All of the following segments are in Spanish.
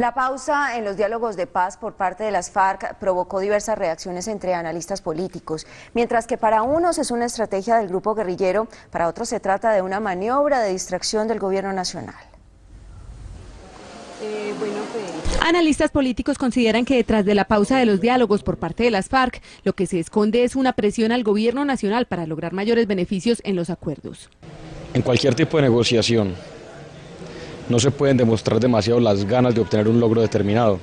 La pausa en los diálogos de paz por parte de las FARC provocó diversas reacciones entre analistas políticos. Mientras que para unos es una estrategia del grupo guerrillero, para otros se trata de una maniobra de distracción del gobierno nacional. Analistas políticos consideran que detrás de la pausa de los diálogos por parte de las FARC, lo que se esconde es una presión al gobierno nacional para lograr mayores beneficios en los acuerdos. En cualquier tipo de negociación no se pueden demostrar demasiado las ganas de obtener un logro determinado.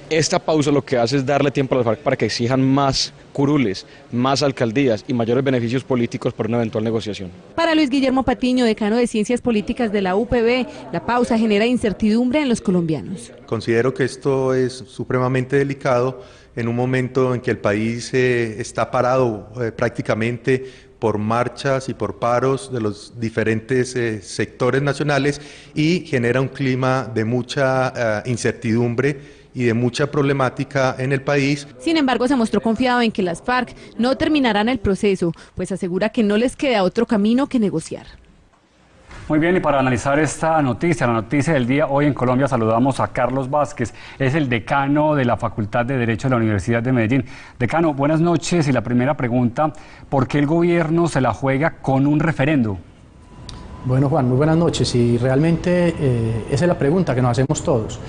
Esta pausa lo que hace es darle tiempo a las FARC para que exijan más curules, más alcaldías y mayores beneficios políticos por una eventual negociación. Para Luis Guillermo Patiño, decano de Ciencias Políticas de la UPB, la pausa genera incertidumbre en los colombianos. Considero que esto es supremamente delicado en un momento en que el país está parado prácticamente por marchas y por paros de los diferentes sectores nacionales y genera un clima de mucha incertidumbre y de mucha problemática en el país. Sin embargo, se mostró confiado en que las FARC no terminarán el proceso, pues asegura que no les queda otro camino que negociar. Muy bien, y para analizar esta noticia, la noticia del día, hoy en Colombia saludamos a Carlos Vázquez, es el decano de la Facultad de Derecho de la Universidad de Medellín. Decano, buenas noches, y la primera pregunta, ¿por qué el gobierno se la juega con un referendo? Bueno, Juan, muy buenas noches, y realmente esa es la pregunta que nos hacemos todos.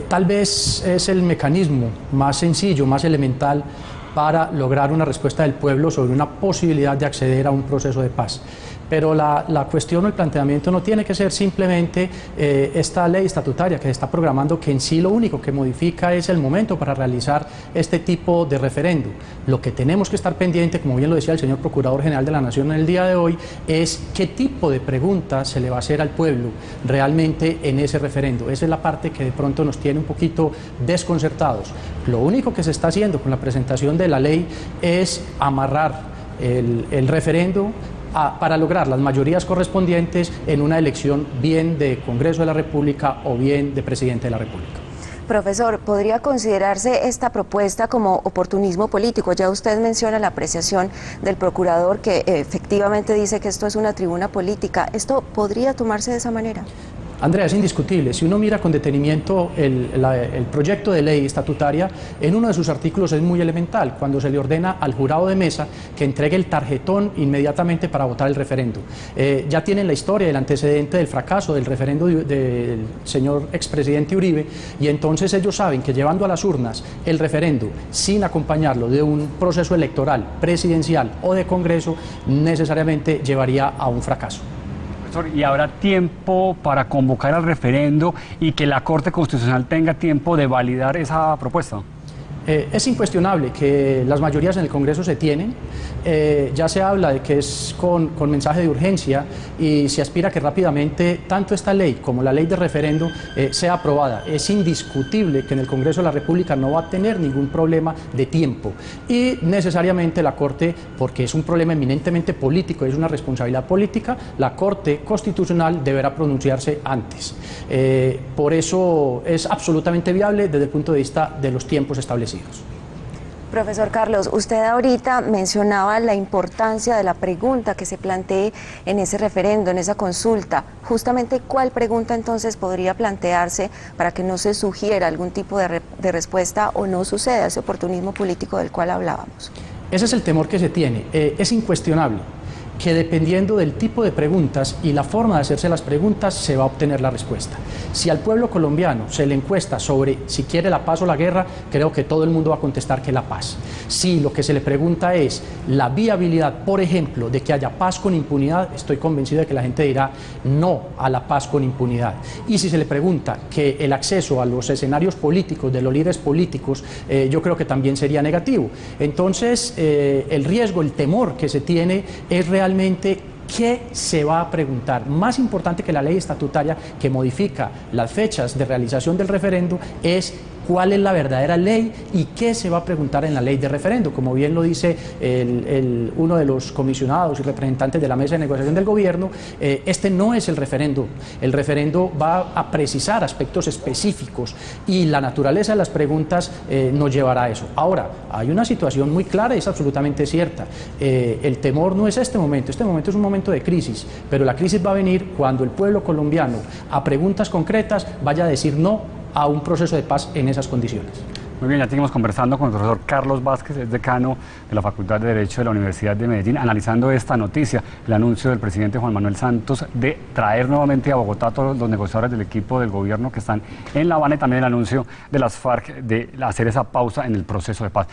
Tal vez es el mecanismo más sencillo, más elemental para lograr una respuesta del pueblo sobre una posibilidad de acceder a un proceso de paz. Pero la cuestión o el planteamiento no tiene que ser simplemente esta ley estatutaria que se está programando, que en sí lo único que modifica es el momento para realizar este tipo de referendo. Lo que tenemos que estar pendiente, como bien lo decía el señor Procurador General de la Nación en el día de hoy, es qué tipo de preguntas se le va a hacer al pueblo realmente en ese referendo. Esa es la parte que de pronto nos tiene un poquito desconcertados. Lo único que se está haciendo con la presentación de la ley es amarrar el referendo para lograr las mayorías correspondientes en una elección bien de Congreso de la República o bien de Presidente de la República. Profesor, ¿podría considerarse esta propuesta como oportunismo político? Ya usted menciona la apreciación del procurador que efectivamente dice que esto es una tribuna política. ¿Esto podría tomarse de esa manera? Andrea, es indiscutible. Si uno mira con detenimiento el proyecto de ley estatutaria, en uno de sus artículos es muy elemental, cuando se le ordena al jurado de mesa que entregue el tarjetón inmediatamente para votar el referendo. Ya tienen la historia, el antecedente del fracaso del referendo del señor expresidente Uribe, y entonces ellos saben que llevando a las urnas el referendo sin acompañarlo de un proceso electoral, presidencial o de Congreso, necesariamente llevaría a un fracaso. ¿Y habrá tiempo para convocar al referendo y que la Corte Constitucional tenga tiempo de validar esa propuesta? Es incuestionable que las mayorías en el Congreso se tienen, ya se habla de que es con mensaje de urgencia y se aspira a que rápidamente tanto esta ley como la ley de referendo sea aprobada. Es indiscutible que en el Congreso de la República no va a tener ningún problema de tiempo y necesariamente la Corte, porque es un problema eminentemente político, es una responsabilidad política, la Corte Constitucional deberá pronunciarse antes. Por eso es absolutamente viable desde el punto de vista de los tiempos establecidos. Profesor Carlos, usted ahorita mencionaba la importancia de la pregunta que se plantee en ese referendo, en esa consulta. Justamente, ¿cuál pregunta entonces podría plantearse para que no se sugiera algún tipo de respuesta o no suceda ese oportunismo político del cual hablábamos? Ese es el temor que se tiene. Es incuestionable que dependiendo del tipo de preguntas y la forma de hacerse las preguntas se va a obtener la respuesta. Si al pueblo colombiano se le encuesta sobre si quiere la paz o la guerra, creo que todo el mundo va a contestar que la paz. Si lo que se le pregunta es la viabilidad, por ejemplo, de que haya paz con impunidad, estoy convencido de que la gente dirá no a la paz con impunidad. Y si se le pregunta que el acceso a los escenarios políticos de los líderes políticos, yo creo que también sería negativo. Entonces, el riesgo, el temor que se tiene es realmente ¿qué se va a preguntar? Más importante que la ley estatutaria que modifica las fechas de realización del referendo es cuál es la verdadera ley y qué se va a preguntar en la ley de referendo. Como bien lo dice uno de los comisionados y representantes de la mesa de negociación del gobierno, este no es el referendo. El referendo va a precisar aspectos específicos y la naturaleza de las preguntas nos llevará a eso. Ahora, hay una situación muy clara y es absolutamente cierta. El temor no es este momento es un momento de crisis, pero la crisis va a venir cuando el pueblo colombiano, a preguntas concretas, vaya a decir no a un proceso de paz en esas condiciones. Muy bien, ya seguimos conversando con el profesor Carlos Vázquez, es decano de la Facultad de Derecho de la Universidad de Medellín, analizando esta noticia, el anuncio del presidente Juan Manuel Santos de traer nuevamente a Bogotá a todos los negociadores del equipo del gobierno que están en La Habana, y también el anuncio de las FARC de hacer esa pausa en el proceso de paz.